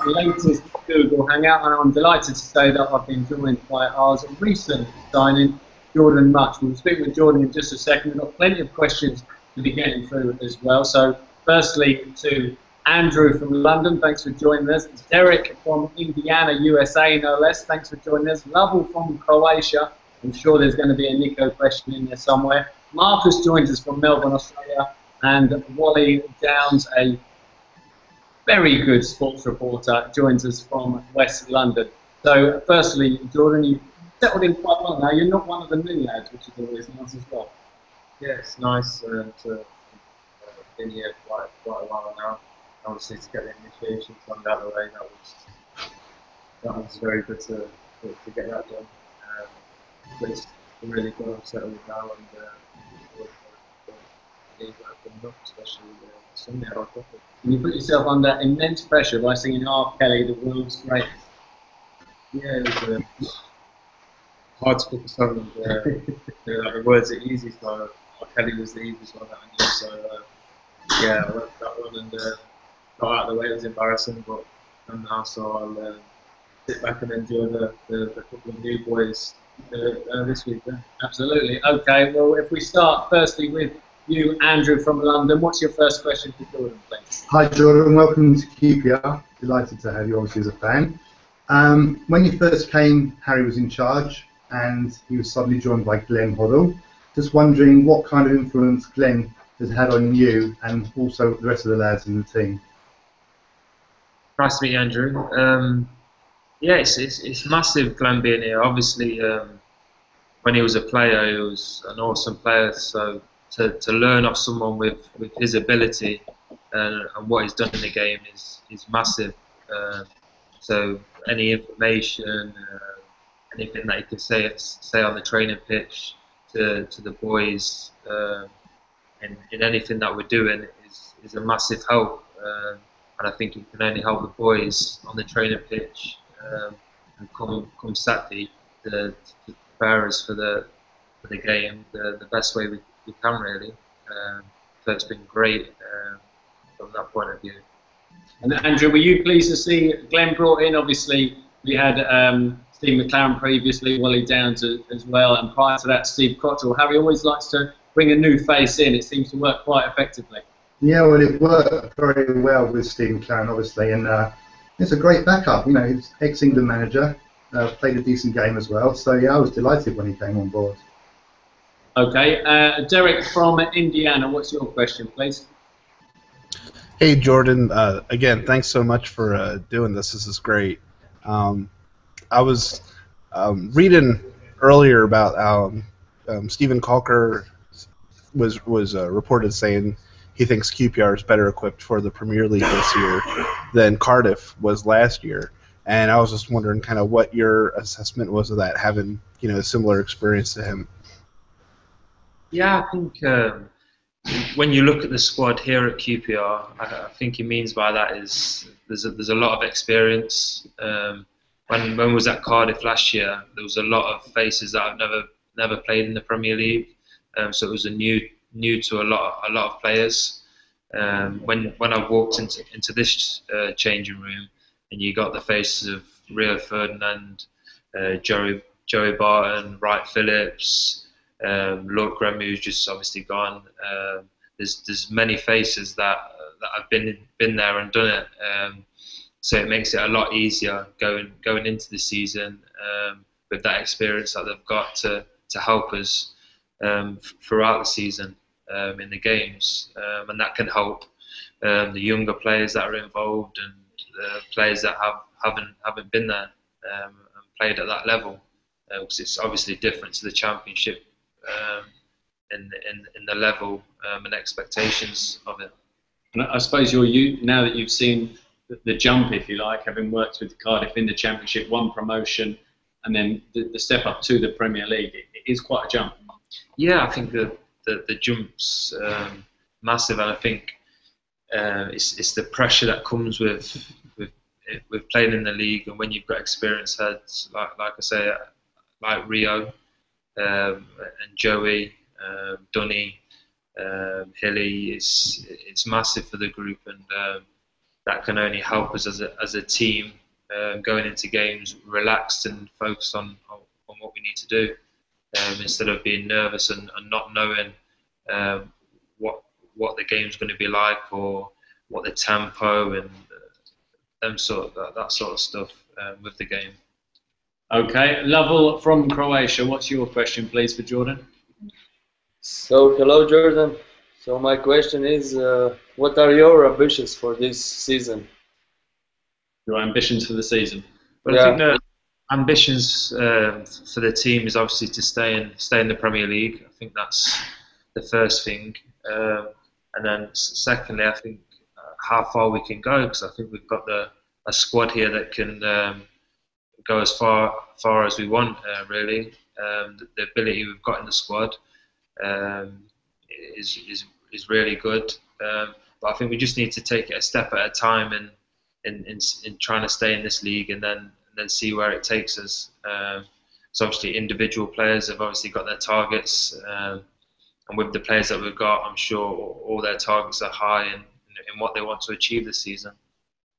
latest Google Hangout, and I'm delighted to say that I've been joined by our recent signing, Jordon Mutch. We'll speak with Jordon in just a second. We've got plenty of questions to be getting through as well. So, firstly, to Andrew from London, thanks for joining us. Derek from Indiana, USA, no less, thanks for joining us. Lovell from Croatia. I'm sure there's going to be a Nico question in there somewhere. Marcus joins us from Melbourne, Australia, and Wally Downs, a very good sports reporter, joins us from West London. So, firstly, Jordan, you've settled in quite well now. You're not one of the new lads, which is always nice as well. Yeah, it's nice to been here quite a while now. Obviously, to get the initiation fund out of the way, that was very good to get that done. But it's really good. I'm settled now, and league opening up, especially Sunday. And you put yourself under immense pressure by singing "R. Kelly, the world's greatest." Yeah, it was hard to pick a song. The words are easy, so R. Kelly was the easiest one that I knew. So yeah, I went for that one and got out of the way. It was embarrassing, but I'm now, so I'll sit back and enjoy the couple of new boys this week. Yeah. Absolutely. Okay. Well, if we start firstly with you, Andrew from London, what's your first question for Jordan, please? Hi, Jordan. Welcome to QPR. Delighted to have you, obviously, as a fan. When you first came, Harry was in charge, and he was suddenly joined by Glenn Hoddle. Just wondering what kind of influence Glenn has had on you and also the rest of the lads in the team. Nice to meet you, Andrew. Yeah, it's massive, Glenn being here. Obviously, when he was a player, he was an awesome player. So to learn off someone with his ability and what he's done in the game is massive. So any information, anything that he can say on the training pitch to the boys, in anything that we're doing is a massive help. And I think it can only help the boys on the training pitch and come Saturday to prepare us for the game the best way we can, really. So it's been great from that point of view. And Andrew, were you pleased to see Glenn brought in? Obviously, we had Steve McLaren previously, Wally Downs as well, and prior to that, Steve Cottrell. Harry always likes to bring a new face in. It seems to work quite effectively. Yeah, well, it worked very well with Steve McLaren, obviously, and it's a great backup. You know, he's ex-England manager, played a decent game as well. So yeah, I was delighted when he came on board. Okay, Derek from Indiana, what's your question, please? Hey, Jordan. Again, thanks so much for doing this. This is great. I was reading earlier about Stephen Calker was reported saying he thinks QPR is better equipped for the Premier League this year than Cardiff was last year. And I was just wondering kind of what your assessment was of that, having a similar experience to him. Yeah, I think when you look at the squad here at QPR, I think he means by that is there's a lot of experience. When we was at Cardiff last year, there was a lot of faces that I've never played in the Premier League, so it was a new to a lot of players. When I walked into this changing room, and you got the faces of Rio Ferdinand, Joey Barton, Wright Phillips, Lord Graham, who's just obviously gone. There's many faces that have been there and done it. So it makes it a lot easier going into the season with that experience that they've got to help us throughout the season in the games, and that can help the younger players that are involved and the players that haven't been there and played at that level, because it's obviously different to the Championship in the level and expectations of it. And I suppose now that you've seen the jump, if you like, having worked with Cardiff in the Championship, one promotion, and then the step up to the Premier League, it is quite a jump. Yeah, I think the jump's massive, and I think it's the pressure that comes with playing in the league, and when you've got experienced heads like I say, like Rio and Joey, Dunny, Hilly, it's massive for the group, and that can only help us as a team going into games relaxed and focused on what we need to do, instead of being nervous and not knowing what the game's going to be like, or what the tempo and that sort of stuff with the game. Okay, Lovell from Croatia, what's your question, please, for Jordan? So, hello, Jordan. So, my question is, what are your ambitions for this season? Your ambitions for the season? Well, I think the ambitions for the team is obviously to stay in the Premier League. I think that's the first thing, and then secondly, I think how far we can go, because I think we've got a squad here that can go as far as we want. Really, the ability we've got in the squad is really good. But I think we just need to take it a step at a time in trying to stay in this league, and then see where it takes us. So obviously individual players have obviously got their targets, and with the players that we've got, I'm sure all their targets are high in what they want to achieve this season.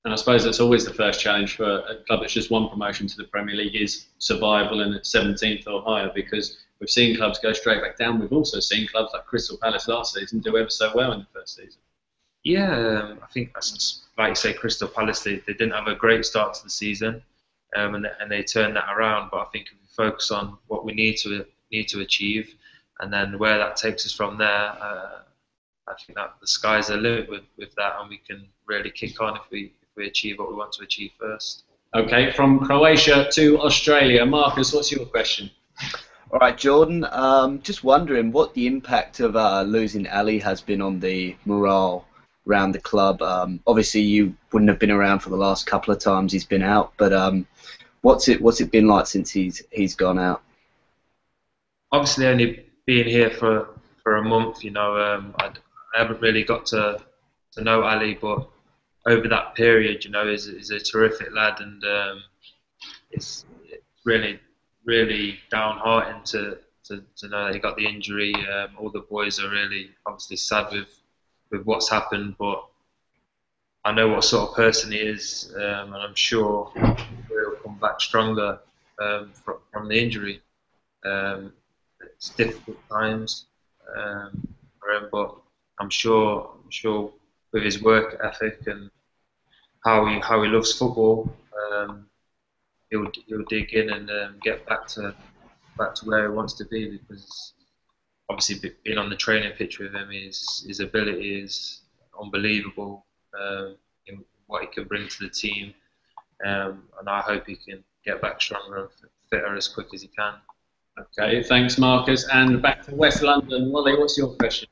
And I suppose that's always the first challenge for a club that's just one promotion to the Premier League, is survival and at 17th or higher, because we've seen clubs go straight back down. We've also seen clubs like Crystal Palace last season do ever so well in the first season. Yeah, I think, like you say, Crystal Palace, they didn't have a great start to the season, and they turned that around. But I think if we focus on what we need to achieve, and then where that takes us from there, I think that the sky's the limit with that, and we can really kick on if we achieve what we want to achieve first. Okay, from Croatia to Australia, Marcus, what's your question? All right, Jordan. Just wondering what the impact of losing Ali has been on the morale around the club. Obviously, you wouldn't have been around for the last couple of times he's been out, but what's it been like since he's gone out? Obviously, only being here for a month, I haven't really got to know Ali, but over that period, he's a terrific lad, and it's really, really downhearting to know that he got the injury. All the boys are really obviously sad with what's happened, but I know what sort of person he is, and I'm sure he'll come back stronger from the injury. It's difficult times for him, but I'm sure with his work ethic and how he loves football, he'll dig in and get back to where he wants to be, because obviously being on the training pitch with him, his ability is unbelievable in what he can bring to the team, and I hope he can get back stronger and fitter as quick as he can. Okay, thanks, Marcus. And back to West London, Wally, what's your question?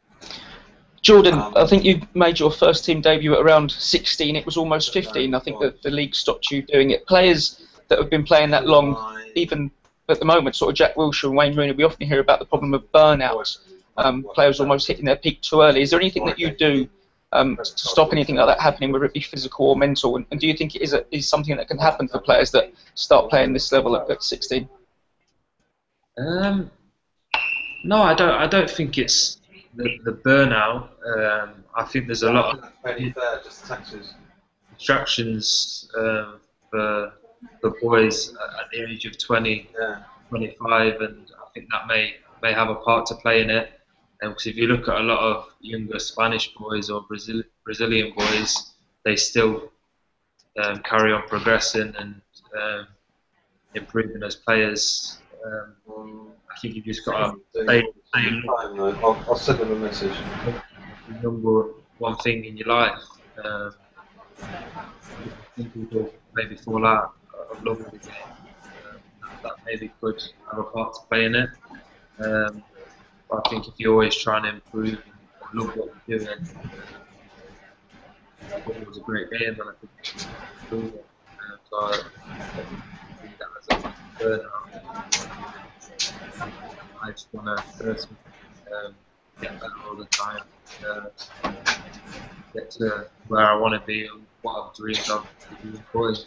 Jordan, I think you made your first team debut at around 16. It was almost 15. I think that the league stopped you doing it. Players that have been playing that long, even at the moment, sort of Jack Wilshere and Wayne Rooney, we often hear about the problem of burnout. Players almost hitting their peak too early. Is there anything that you do to stop anything like that happening, whether it be physical or mental? And do you think it is something that can happen for players that start playing this level at 16? No, I don't think it's the burnout. I think there's a lot of distractions for boys at the age of 20, 25, and I think that may have a part to play in it. Because if you look at a lot of younger Spanish boys or Brazilian boys, they still carry on progressing and improving as players. I think you've just got to stay I'll send them a message. the number one thing in your life. I think people maybe fall out of love with the game. That maybe could have a part to play in it. But I think if you're always trying to improve and love what you're doing, it was a great game, and I think it's cool. So I think that as a burnout. I just want to personally get better all the time, get to where I want to be and what I've dreamed of to be boys.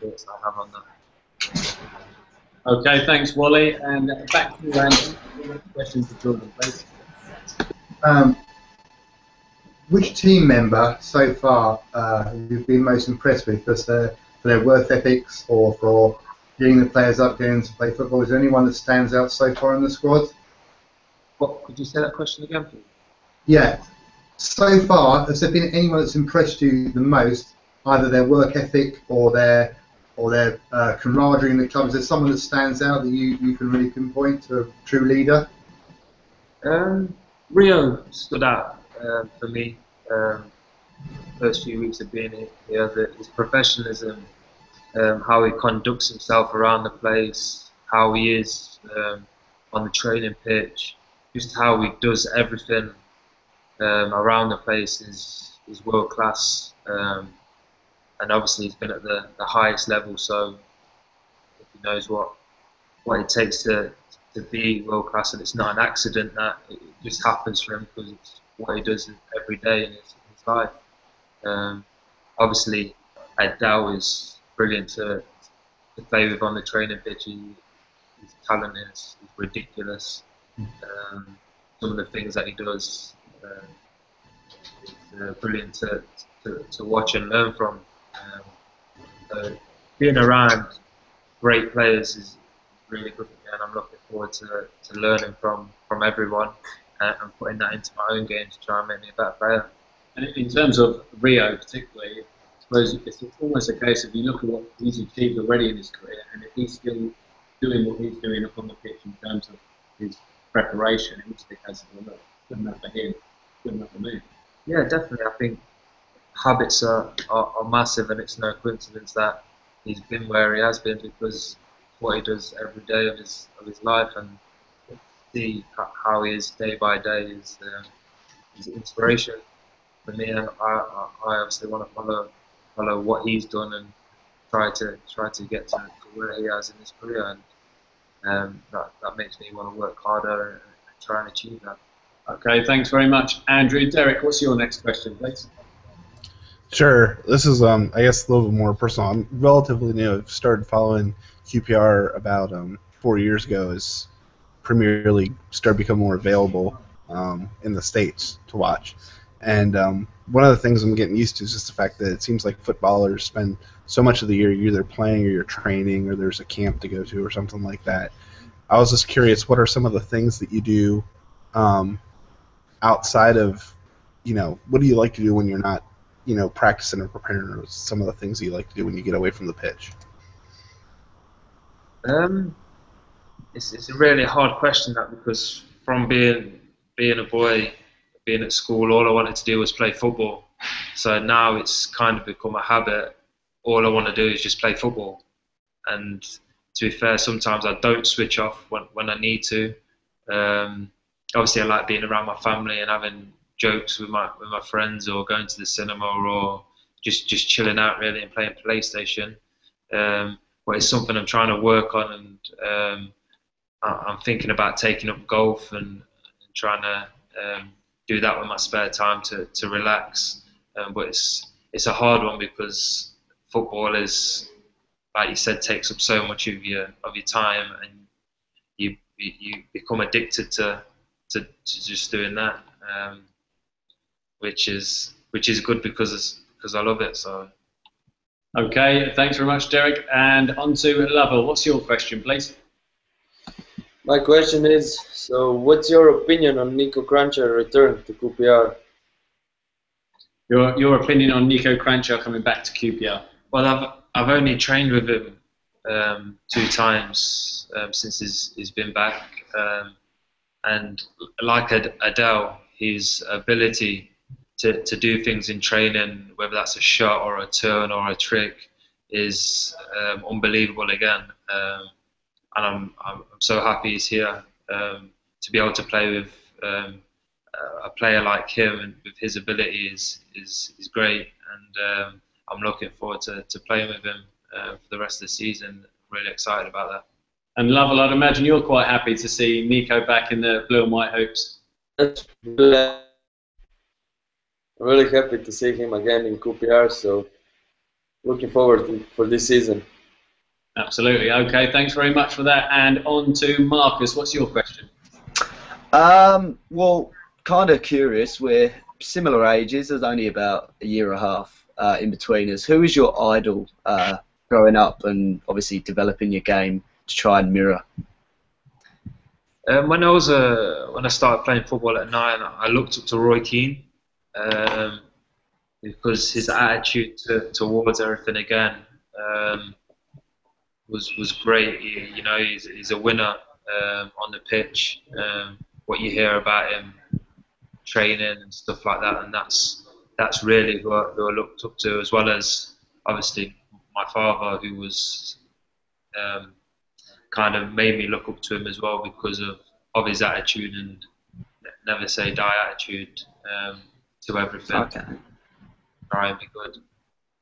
Thoughts I have on that. Okay, thanks, Wally. And back to Randy. Question for Jordan, please. which team member so far you've been most impressed with for their work ethics or for getting the players up, getting them to play football? Is there anyone that stands out so far in the squad? What, could you say that question again, please? Yeah. So far, has there been anyone that's impressed you the most, either their work ethic or their camaraderie in the club? Is there someone that stands out that you can really pinpoint to a true leader? Rio stood out for me. First few weeks of being here, his professionalism, how he conducts himself around the place, how he is on the training pitch, just how he does everything around the place is world class. And obviously he's been at the highest level, so he knows what it takes to be world class, and it's not an accident that it just happens for him because it's what he does every day in his life. Obviously, Adele is brilliant to play with on the training pitch. His talent is ridiculous. Some of the things that he does is brilliant to watch and learn from. Being around great players is really good for me, and I'm looking forward to learning from everyone and putting that into my own game to try and make me a better player. And in terms of Rio particularly, I suppose it's almost a case of you look at what he's achieved already in his career, and if he's still doing what he's doing up on the pitch in terms of his preparation, it must be a case of, well, look, good enough for him, good enough for me. Yeah, definitely. I think habits are massive, and it's no coincidence that he's been where he has been, because what he does every day of his life, and see how he is day by day is inspiration for me. And I obviously want to follow what he's done and try to get to where he has in his career, and that makes me want to work harder and try and achieve that. Okay, thanks very much, Andrew. Derek, what's your next question, please? Sure. This is, I guess, a little bit more personal. I'm relatively new. I've started following QPR about 4 years ago as Premier League started becoming more available in the States to watch. And one of the things I'm getting used to is just the fact that it seems like footballers spend so much of the year either playing or you're training or there's a camp to go to or something like that. I was just curious, what are some of the things that you do outside of, what do you like to do when you're not, practicing or preparing, or some of the things that you like to do when you get away from the pitch? It's a really hard question, that, because from being a boy, being at school, all I wanted to do was play football. So now it's kind of become a habit. All I want to do is just play football. And to be fair, sometimes I don't switch off when I need to. Obviously, I like being around my family and having jokes with my friends, or going to the cinema, or just chilling out really and playing PlayStation. But it's something I'm trying to work on, and I'm thinking about taking up golf and trying to do that with my spare time to relax. But it's a hard one, because football is, like you said, takes up so much of your time, and you become addicted to just doing that. Which is good because I love it. So. Okay, thanks very much, Derek. And on to Lovell. What's your question, please? My question is, so what's your opinion on Nico Kranjčar's return to QPR? Your opinion on Nico Kranjčar coming back to QPR? Well, I've only trained with him 2 times since he's been back, and like Adele, his ability to do things in training, whether that's a shot or a turn or a trick, is unbelievable again. And I'm so happy he's here. To be able to play with a player like him and with his ability is great. And I'm looking forward to playing with him for the rest of the season. Really excited about that. And Lovell, I'd imagine you're quite happy to see Nico back in the blue and white hoops. I'm really happy to see him again in QPR, so looking forward for this season. Absolutely. Okay, thanks very much for that. And on to Marcus. What's your question? Well, kind of curious. We're similar ages. There's only about a year and a half in between us. Who was your idol growing up and obviously developing your game to try and mirror? When I started playing football at 9, I looked up to Roy Keane because his attitude towards everything again was great. He's a winner on the pitch. What you hear about him training and stuff like that, and that's really who I looked up to, as well as obviously my father, who was kind of made me look up to him as well because of his attitude and never say die attitude to everything. Okay. Try and be good.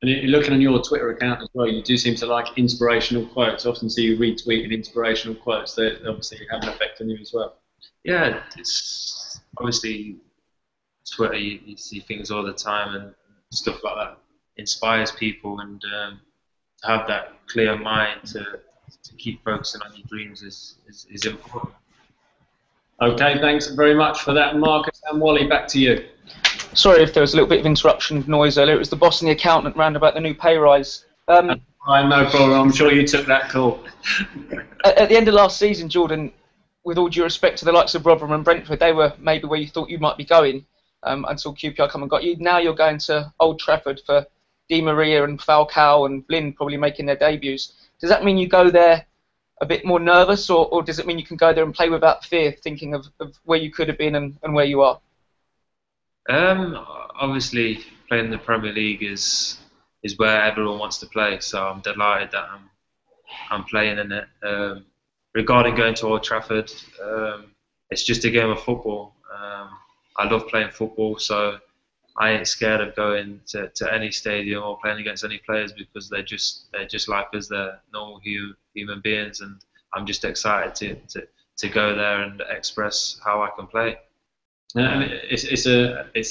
And looking on your Twitter account as well, you do seem to like inspirational quotes. I often see you retweeting inspirational quotes that obviously have an effect on you as well. Yeah, it's obviously Twitter. You see things all the time and stuff like that inspires people, and to have that clear mind to keep focusing on your dreams is important. Okay, thanks very much for that, Marcus. And Wally, back to you. Sorry if there was a little bit of interruption noise earlier. It was the boss and the accountant round about the new pay rise. No problem. I'm sure you took that call. At the end of last season, Jordan, with all due respect to the likes of Rotherham and Brentford, they were maybe where you thought you might be going until QPR come and got you. Now you're going to Old Trafford for Di Maria and Falcao and Blin probably making their debuts. Does that mean you go there a bit more nervous, or does it mean you can go there and play without fear, thinking of where you could have been and where you are? Obviously, playing in the Premier League is where everyone wants to play, so I'm delighted that I'm playing in it. Regarding going to Old Trafford, it's just a game of football. I love playing football, so I ain't scared of going to any stadium or playing against any players because they're just like us. They're normal human beings, and I'm just excited to go there and express how I can play. And it's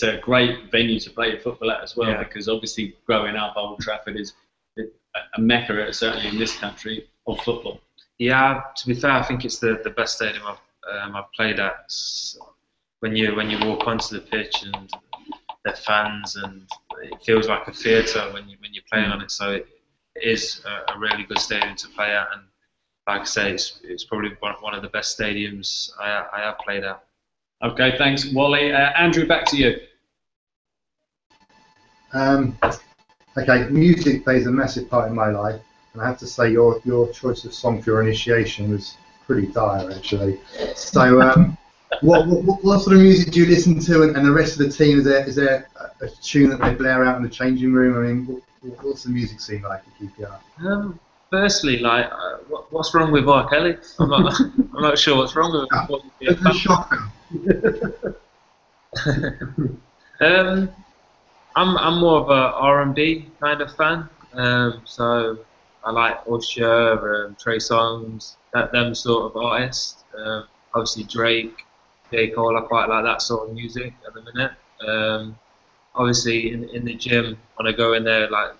a great venue to play football at as well, because obviously growing up, Old Trafford is a mecca, certainly in this country, of football. Yeah, to be fair, I think it's the best stadium I've played at. When you walk onto the pitch and the fans, and it feels like a theatre when you're playing on it. So it is a really good stadium to play at, and like I say, it's probably one of the best stadiums I have played at. Okay, thanks, Wally. Andrew, back to you. Okay, music plays a massive part in my life, and I have to say your choice of song for your initiation was pretty dire, actually. So, what sort of music do you listen to, and the rest of the team? Is there a tune that they blare out in the changing room? I mean, what's the music scene like at QPR? Firstly, what's wrong with R. Kelly? I'm not sure what's wrong with him. It's a shocker. I'm more of a R&B kind of fan. So I like Usher, Trey Songz, them sort of artists. Obviously Drake, J. Cole, I quite like that sort of music at the minute. Obviously in the gym, when I go in there, like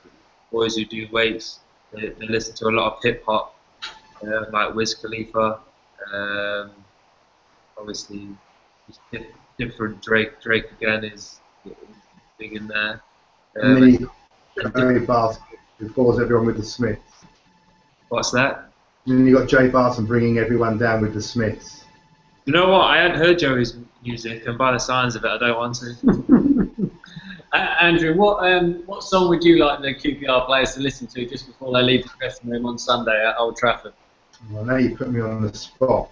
boys who do weights, they listen to a lot of hip hop, like Wiz Khalifa. Obviously, different Drake. Drake again is big in there. And then you got Joey Barton, who follows everyone with the Smiths. What's that? And then you got Joey Barton bringing everyone down with the Smiths. You know what? I hadn't heard Joey's music, and by the signs of it, I don't want to. Andrew, what song would you like the QPR players to listen to just before they leave the dressing room on Sunday at Old Trafford? Well, now you put me on the spot.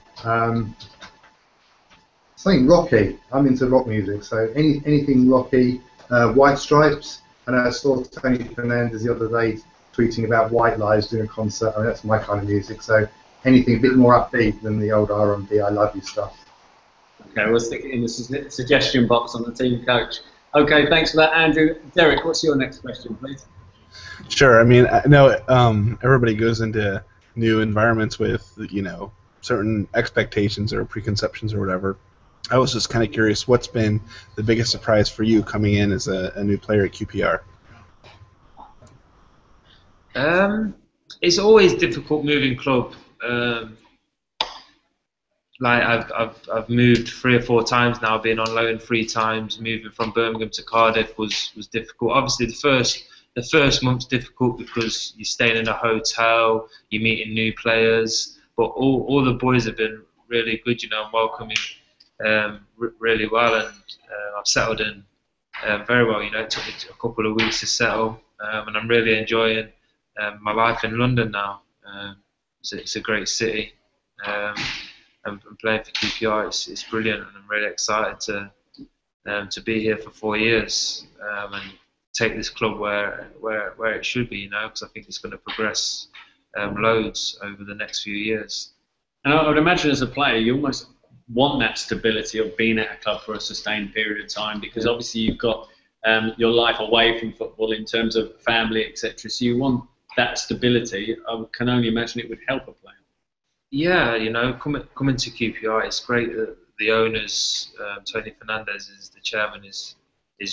Something rocky. I'm into rock music, so anything rocky. White Stripes. And I saw Tony Fernandez the other day tweeting about White Lies doing a concert. I mean, that's my kind of music. So anything a bit more upbeat than the old R&B, I love you stuff. Okay, we'll stick it in the suggestion box on the team coach. Okay, thanks for that, Andrew. Derek, what's your next question, please? Sure. I mean, I know everybody goes into new environments with, certain expectations or preconceptions or whatever. I was just kind of curious, what's been the biggest surprise for you coming in as a new player at QPR? It's always difficult moving club. like I've moved 3 or 4 times now, been on loan 3 times. Moving from Birmingham to Cardiff was difficult. Obviously, the first month's difficult because you're staying in a hotel, you're meeting new players, but all the boys have been really good, you know, and welcoming really well, and I've settled in very well. You know, it took me a couple of weeks to settle, and I'm really enjoying my life in London now. It's a great city. And playing for QPR, it's brilliant, and I'm really excited to be here for 4 years and take this club where it should be, you know, because I think it's going to progress loads over the next few years. And I would imagine as a player, you almost want that stability of being at a club for a sustained period of time, because obviously you've got your life away from football in terms of family, etc. So you want that stability. I can only imagine it would help a player. Yeah, you know, coming to QPR, it's great that the owners, Tony Fernandez is the chairman, is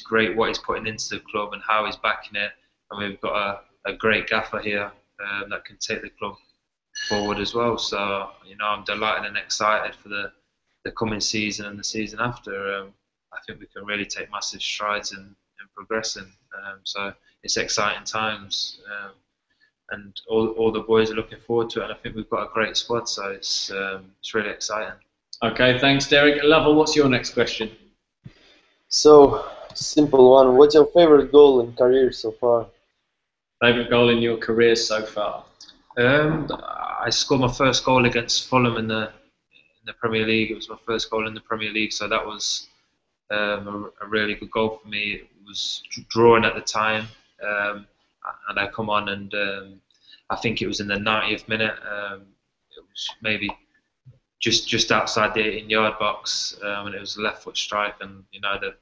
great what he's putting into the club and how he's backing it. And we've got a great gaffer here that can take the club forward as well. So, you know, I'm delighted and excited for the coming season and the season after. I think we can really take massive strides in progressing. So it's exciting times. And all the boys are looking forward to it, and I think we've got a great squad, so it's really exciting. Okay, thanks, Derek. Lovell, what's your next question? So, simple one. What's your favorite goal in career so far? Favorite goal in your career so far? I scored my first goal against Fulham in the Premier League. It was my first goal in the Premier League, so that was a really good goal for me. It was drawing at the time. And I come on, and I think it was in the 90th minute. It was maybe just outside the 18-yard box, and it was a left foot strike, and you know the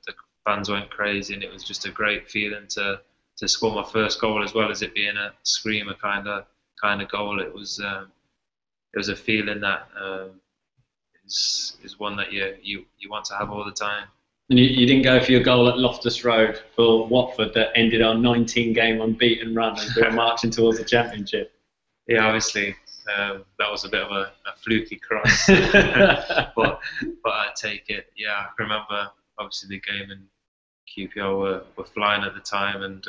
fans went crazy, and it was just a great feeling to score my first goal, as well as it being a screamer kind of goal. It was a feeling that is one that you want to have all the time. And you didn't go for your goal at Loftus Road for Watford that ended our 19-game unbeaten run as we were marching towards the Championship. Yeah, obviously that was a bit of a fluky cross, but I take it. Yeah, I remember obviously the game in QPR were flying at the time, and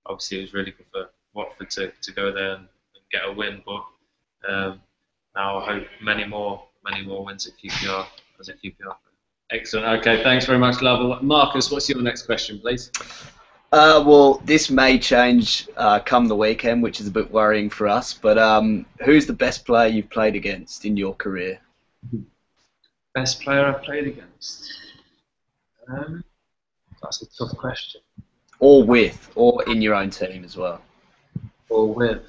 obviously it was really good for Watford to go there and get a win. But now I hope many more wins at QPR as a QPR. Excellent. Okay, thanks very much, Lovell. Marcus, what's your next question, please? Well, this may change come the weekend, which is a bit worrying for us. But who's the best player you've played against in your career? Best player I've played against? That's a tough question. Or in your own team as well. Or with.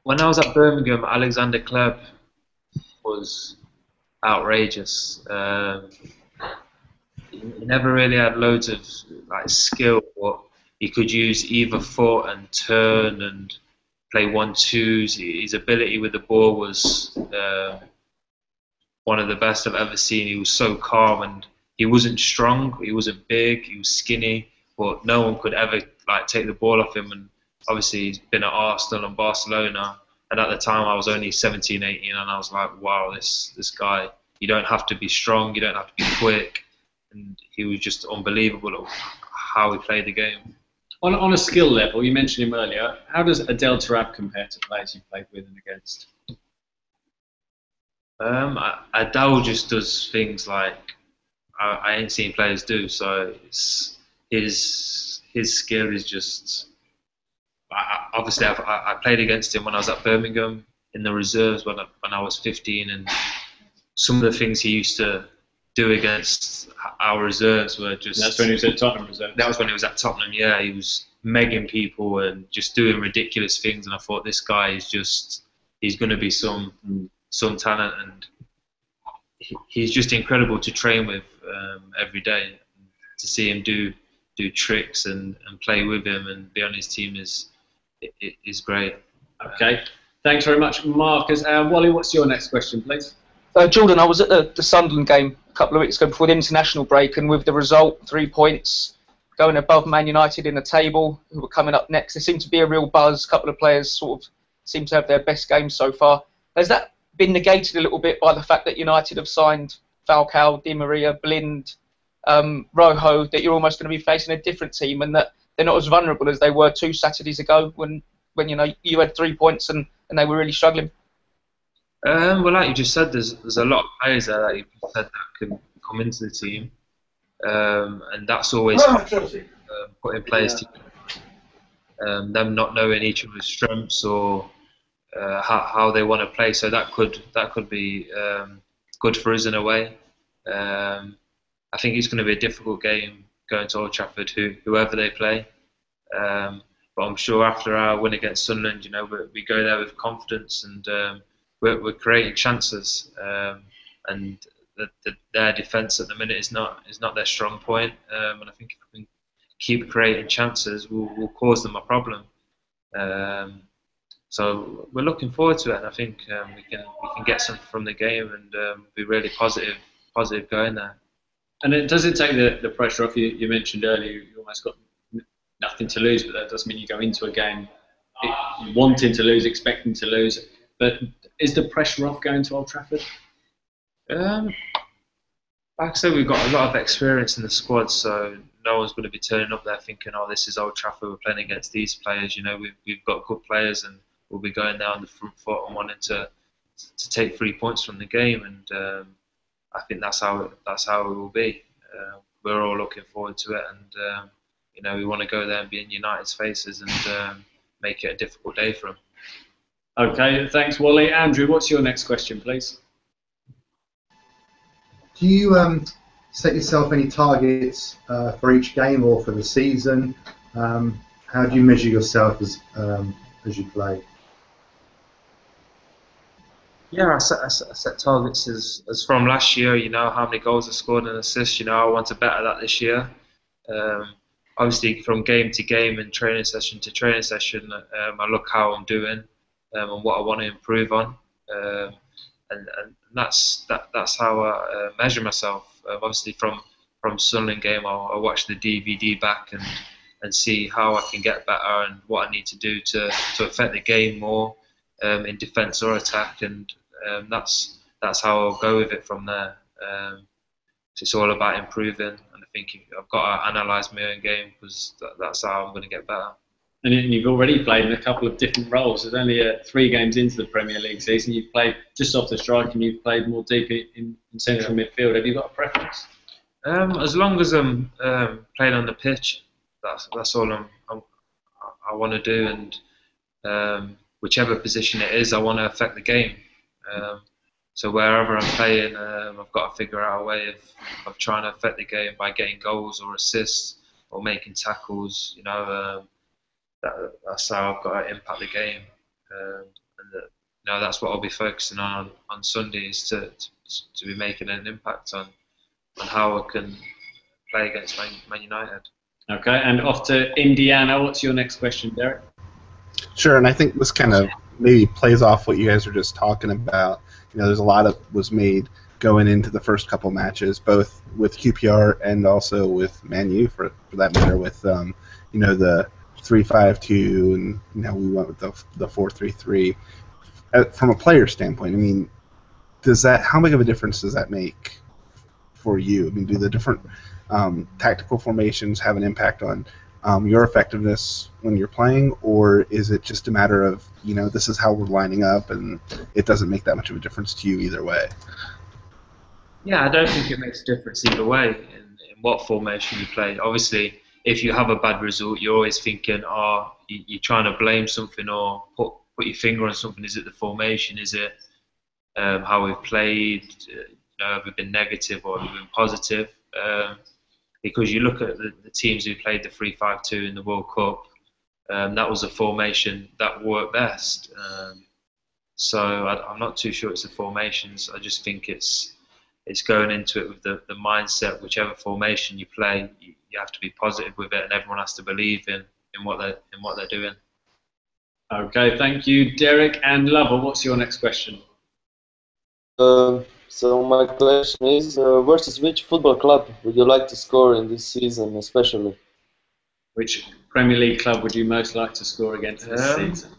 When I was at Birmingham, Alexander Kleb was outrageous. He never really had loads of skill, but he could use either foot and turn and play 1-2s. His ability with the ball was one of the best I've ever seen. He was so calm, and he wasn't strong, he wasn't big, he was skinny, but no one could ever take the ball off him. And obviously he's been at Arsenal and Barcelona, and at the time I was only 17, 18, and I was like, wow, this guy, you don't have to be strong, you don't have to be quick, and he was just unbelievable at how he played the game. On a skill level, you mentioned him earlier, how does Adel Tarab compare to players you've played with and against? Adel just does things I ain't seen players do, so his skill is just... Obviously, I played against him when I was at Birmingham in the reserves when I was 15, and some of the things he used to do against our reserves were just... That's when he was at Tottenham reserves. That was when he was at Tottenham, yeah. He was megging people and just doing ridiculous things, and I thought, this guy is just... He's going to be some talent, and he's just incredible to train with every day. To see him do tricks and play with him and be on his team is great. Okay, thanks very much, Marcus. Wally, what's your next question, please? Jordan, I was at the Sunderland game a couple of weeks ago before the international break, and with the result, 3 points, going above Man United in the table, who were coming up next, there seemed to be a real buzz. A couple of players sort of seem to have their best game so far. Has that been negated a little bit by the fact that United have signed Falcao, Di Maria, Blind, Rojo, that you're almost going to be facing a different team and that they're not as vulnerable as they were 2 Saturdays ago when you had 3 points and they were really struggling? Well, like you just said, there's a lot of players there that you said that can come into the team, and that's always putting players together. Them not knowing each other's strengths or how they want to play, so that could be good for us in a way. I think it's going to be a difficult game going to Old Trafford, whoever they play. But I'm sure after our win against Sunderland, we go there with confidence and we're creating chances. And their defence at the minute is not their strong point. And I think if we can keep creating chances, we'll cause them a problem. So we're looking forward to it, and I think we can get something from the game and be really positive going there. And does it take the pressure off? You mentioned earlier you almost got nothing to lose, but that doesn't mean you go into a game wanting to lose, expecting to lose. But is the pressure off going to Old Trafford? Like I said, we've got a lot of experience in the squad, so no one's going to be turning up there thinking, "Oh, this is Old Trafford. We're playing against these players." We've got good players, and we'll be going there on the front foot and wanting to take 3 points from the game. And I think that's how it will be. We're all looking forward to it, and we want to go there and be in United's faces and make it a difficult day for them. Okay, thanks, Wally. Andrew, what's your next question, please? Do you set yourself any targets for each game or for the season? How do you measure yourself as you play? Yeah, I set targets as from last year. How many goals I scored and assists. I want to better that this year. Obviously, from game to game and training session to training session, I look how I'm doing and what I want to improve on. And that's how I measure myself. Obviously, from Sunderland game, I'll watch the DVD back and see how I can get better and what I need to do to affect the game more in defence or attack, and that's how I'll go with it from there. It's all about improving, and I think I've got to analyse my own game because that's how I'm going to get better. And you've already played in a couple of different roles. There's only 3 games into the Premier League season. You've played just off the strike and you've played more deep in central midfield. Have you got a preference? As long as I'm playing on the pitch, that's all I want to do. And whichever position it is, I want to affect the game. So wherever I'm playing, I've got to figure out a way of trying to affect the game by getting goals or assists or making tackles. That's how I've got to impact the game, and that's what I'll be focusing on Sundays to be making an impact on how I can play against Man United. Okay, and off to Indiana. What's your next question, Derek? Sure, and I think this kind of maybe plays off what you guys were just talking about. There's a lot that was made going into the first couple matches, both with QPR and also with Man U, for that matter, with the 3-5-2, and we went with the 4-3-3. From a player standpoint, how big of a difference does that make for you? Do the different tactical formations have an impact on your effectiveness when you're playing, or is it just a matter of this is how we're lining up and it doesn't make that much of a difference to you either way? Yeah, I don't think it makes a difference either way in what formation you play. Obviously, if you have a bad result, you're always thinking, you're trying to blame something or put your finger on something. Is it the formation? Is it how we've played? Have we been negative or have we been positive? Because you look at the teams who played the 3-5-2 in the World Cup, that was a formation that worked best. So I'm not too sure it's the formations. I just think it's going into it with the mindset. Whichever formation you play, you have to be positive with it, and everyone has to believe in what they're doing. Okay, thank you, Derek. And Lover, what's your next question? So my question is, versus which football club would you like to score in this season, especially? Which Premier League club would you most like to score against this season?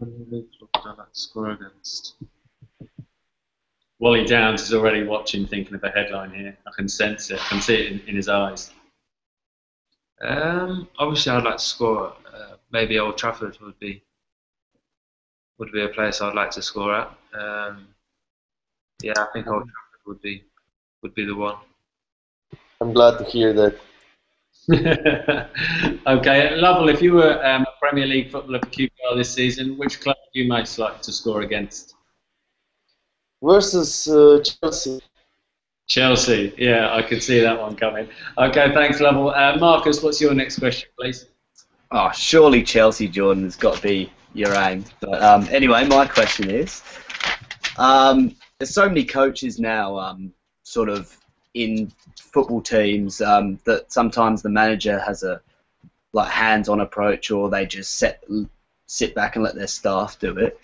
Premier League club would I like to score against? Wally Downs is already watching, thinking of a headline here. I can sense it. I can see it in his eyes. Obviously, I'd like to score. Maybe Old Trafford would be a place I'd like to score at. Yeah, I think Old Trafford would be the one. I'm glad to hear that. Okay, Lovell, if you were a Premier League footballer for QPR this season, which club would you most like to score against? Versus Chelsea. Chelsea, yeah, I could see that one coming. Okay, thanks, Lovell. Marcus, what's your next question, please? Oh, surely Chelsea, Jordan, has got to be your aim. But anyway, my question is, there's so many coaches now sort of in football teams that sometimes the manager has a hands-on approach, or they just sit back and let their staff do it.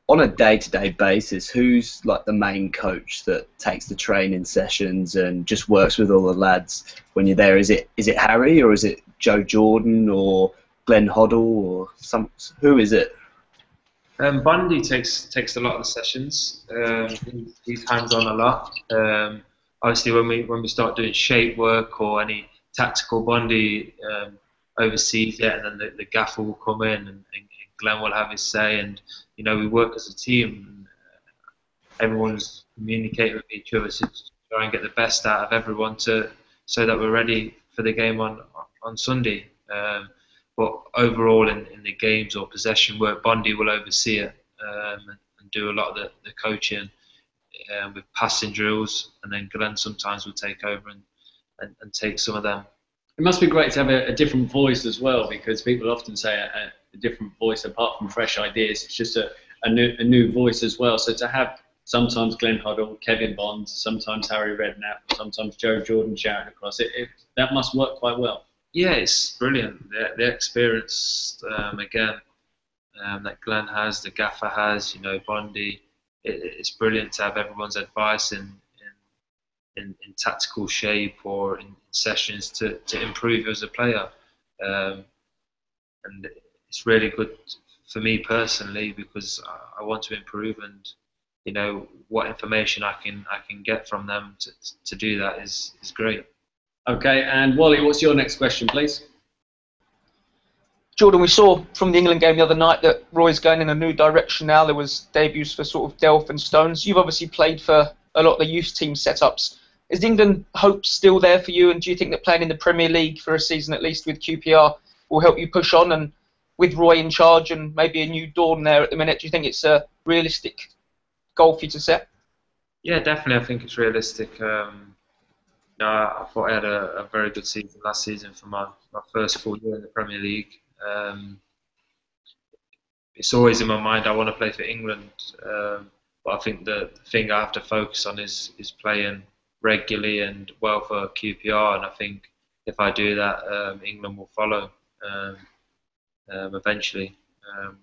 On a day-to-day basis, who's the main coach that takes the training sessions and just works with all the lads when you're there? Is it Harry, or is it Joe Jordan, or Glenn Hoddle, or who is it? Bundy takes a lot of the sessions. He's hands-on a lot. Obviously, when we start doing shape work or any tactical, Bundy oversees it, and then the gaffer will come in and Glenn will have his say, and we work as a team. And, everyone's communicating with each other to try and get the best out of everyone so that we're ready for the game on Sunday. But overall, in the games or possession work, Bundy will oversee it and do a lot of the coaching with passing drills, and then Glenn sometimes will take over and take some of them. It must be great to have a different voice as well, because people often say a different voice apart from fresh ideas. It's just a new voice as well. So to have sometimes Glenn Hoddle, Kevin Bond, sometimes Harry Redknapp, sometimes Joe Jordan shouting across it, that must work quite well. Yeah, it's brilliant. The experience again that Glenn has, the gaffer has, Bondi. It's brilliant to have everyone's advice in tactical shape or in sessions to improve as a player. And it's really good for me personally, because I want to improve, and what information I can get from them to do that is great. Okay, and Wally, what's your next question, please? Jordan, we saw from the England game the other night that Roy's going in a new direction now. There was debuts for sort of Delph and Stones. You've obviously played for a lot of the youth team setups. Is the England hope still there for you, and do you think that playing in the Premier League for a season at least with QPR will help you push on? And with Roy in charge and maybe a new dawn there at the minute, do you think it's a realistic goal for you to set? Yeah, definitely. I think it's realistic. I thought I had a very good season last season for my first full year in the Premier League. It's always in my mind I want to play for England, but I think the thing I have to focus on is playing regularly and well for QPR, and I think if I do that, England will follow eventually. And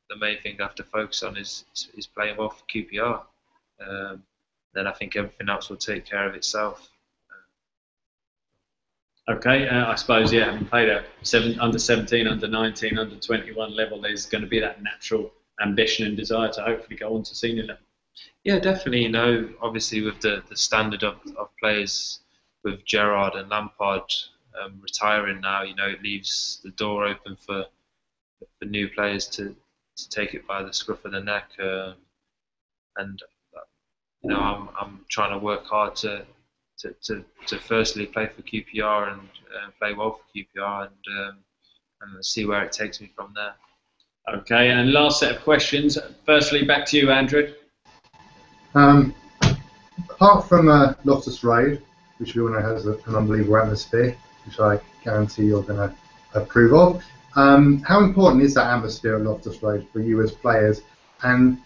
the main thing I have to focus on is playing well for QPR. Then I think everything else will take care of itself. Okay, I suppose, yeah, having played at under 17, under 19, under 21 level, there's going to be that natural ambition and desire to hopefully go on to senior level. Yeah, definitely. Obviously with the standard of players, with Gerrard and Lampard retiring now, it leaves the door open for new players to take it by the scruff of the neck. And I'm trying to work hard to firstly play for QPR and play well for QPR and see where it takes me from there. Okay, and last set of questions. Firstly, back to you, Andrew. Apart from Loftus Road, which we all know has an unbelievable atmosphere, which I guarantee you're going to approve of, how important is that atmosphere at Loftus Road for you as players, and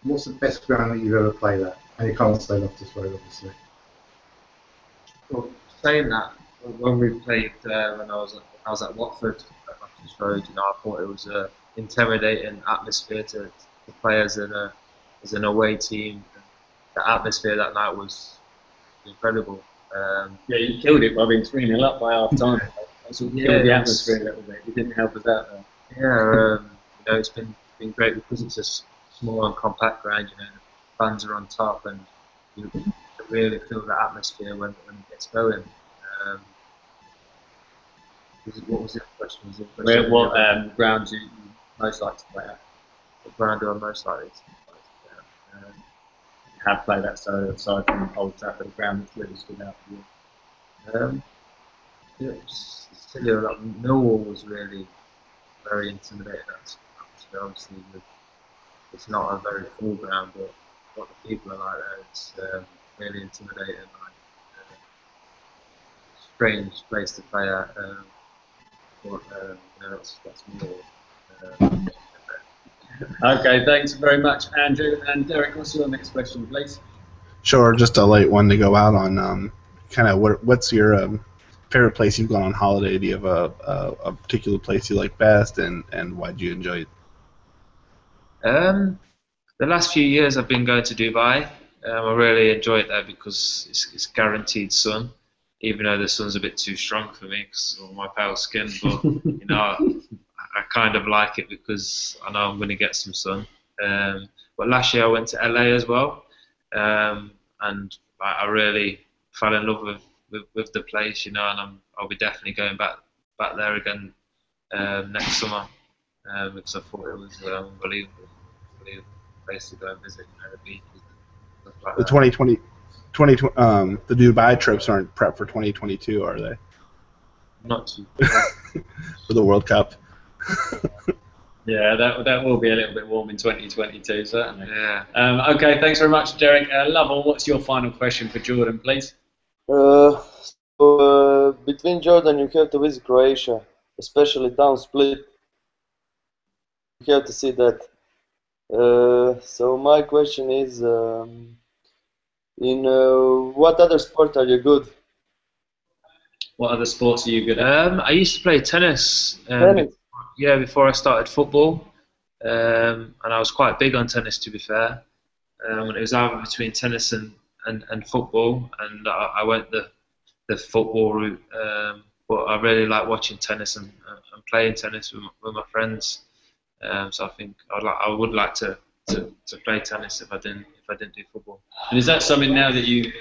what's the best ground that you've ever played at? And you can't say Loftus Road, obviously. Well, saying that, when we played when I was at Watford at Loftus Road, I thought it was an intimidating atmosphere to play as an away team. The atmosphere that night was incredible. Yeah, you killed it by being 3-0 up by half time. That's what killed the atmosphere a little bit. You didn't help us out there. Yeah, it's been been great because it's a small and compact ground. You know, the fans are on top, and you can really feel the atmosphere when it gets going. What was the question? What grounds you most like to play at? What ground do I most like to play at? Have played that aside from Old Trafford, a ground that's really stood out for you? Yeah, Millwall was really very intimidating. Obviously, it's not a very full ground, but what the people are like there, it's really intimidating. Like, strange place to play at. But that's Millwall. Okay, thanks very much, Andrew. And Derek, what's your next question, please? Sure, just a light one to go out on. Kind of what's your favorite place you've gone on holiday? Do you have a particular place you like best, and why do you enjoy it? The last few years I've been going to Dubai. I really enjoy it there because it's guaranteed sun, even though the sun's a bit too strong for me because of my pale skin. But you know, I kind of like it because I know I'm going to get some sun. But last year I went to LA as well, and I really fell in love with the place, you know, and I'll be definitely going back there again next summer because I thought it was unbelievable place to go and visit, you know, the beaches and stuff like The that. 2020, the Dubai trips aren't prep for 2022, are they? Not too For the World Cup. Yeah, that will be a little bit warm in 2022, certainly. Yeah. Okay, thanks very much, Derek. Lovell, what's your final question for Jordan, please? Between Jordan, you have to visit Croatia, especially down Split. You have to see that. So my question is, in what other sport are you good? What other sports are you good at? I used to play tennis. Tennis? Yeah, before I started football, and I was quite big on tennis, to be fair. It was either between tennis and football, and I went the football route. But I really like watching tennis and playing tennis with my friends. So I think I would like to play tennis if I didn't do football. And is that something now that you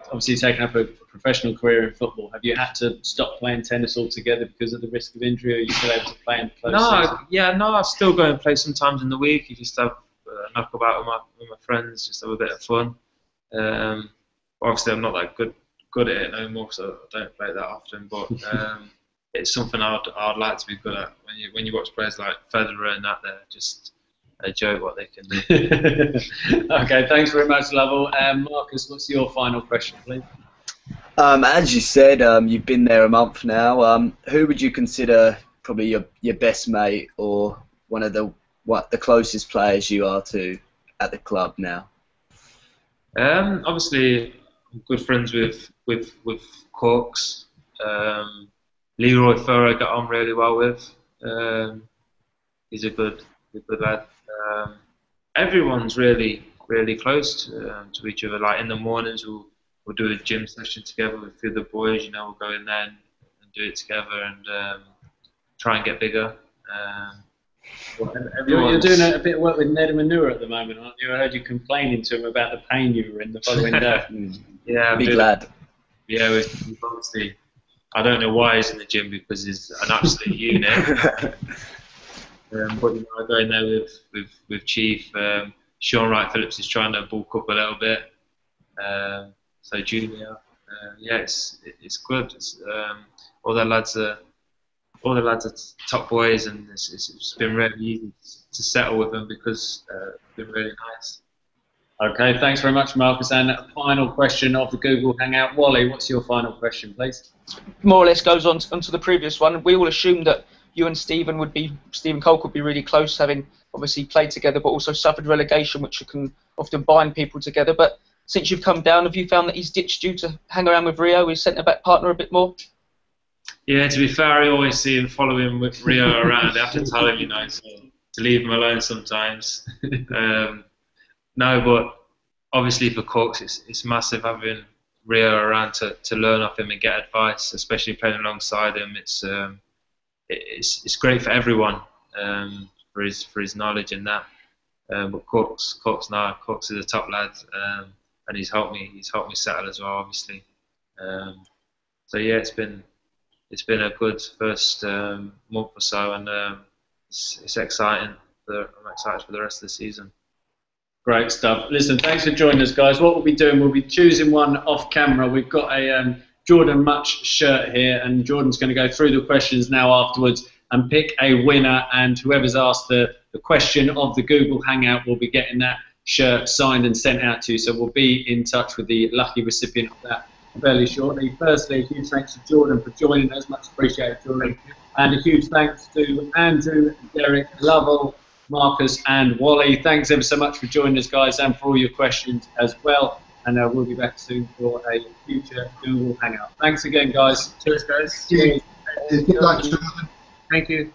obviously taken up a professional career in football? Have you had to stop playing tennis altogether because of the risk of injury, or are you still able to play in close season? I still go and play sometimes in the week. You just have a knockabout with my friends, just have a bit of fun. Obviously, I'm not that good at it no more, so I don't play it that often. But it's something I'd like to be good at. When you watch players like Federer and that, they're just a joke what they can do. Okay, thanks very much, Lovell. Marcus, what's your final question, please? As you said, you've been there a month now. Who would you consider probably your best mate or one of the closest players you are to at the club now? Obviously, I'm good friends with Qpr'S. Leroy Ferrer I got on really well with. He's a good lad. Everyone's really close to each other. Like in the mornings, we'll do a gym session together with a few of the boys. You know, we'll go in there and do it together and try and get bigger. You're doing a bit of work with Ned Manure at the moment, aren't you? I heard you complaining to him about the pain you were in the following day. Yeah, Big lad. Yeah, we've obviously. I don't know why he's in the gym because he's an absolute unit. But you know, I go in there with Chief. Sean Wright Phillips is trying to bulk up a little bit. So Junior, yeah, it's good. All the lads are top boys, and it's been really easy to settle with them because it's been really nice. Okay, thanks very much, Marcus. And a final question of the Google Hangout. Wally, what's your final question, please? More or less goes on to the previous one. We all assumed that you and Stephen Cole could be really close, having obviously played together, but also suffered relegation, which can often bind people together. But since you've come down, have you found that he's ditched you to hang around with Rio, his centre-back partner, a bit more? Yeah, to be fair, I always see him following with Rio around. I have to tell him, you know, to leave him alone sometimes. No, but obviously for Qpr'S, it's massive having Rio around to learn off him and get advice, especially playing alongside him. It's great for everyone. his knowledge in that. But Cox is a top lad, and he's helped me settle as well, obviously. So yeah, it's been a good first month or so, and it's exciting. I'm excited for the rest of the season. Great stuff. Listen, thanks for joining us, guys. What we'll be doing, we'll be choosing one off camera. We've got a Jordon Mutch shirt here, and Jordan's going to go through the questions now afterwards and pick a winner, and whoever's asked the question of the Google Hangout will be getting that shirt signed and sent out to you. So we'll be in touch with the lucky recipient of that fairly shortly. Firstly, a huge thanks to Jordan for joining us. Much appreciated, Jordan. And a huge thanks to Andrew, Derek, Lovell, Marcus and Wally. Thanks ever so much for joining us, guys, and for all your questions as well. And we'll be back soon for a future Google Hangout. Thanks again, guys. Cheers, guys. Cheers. Good luck, Jordan. Thank you.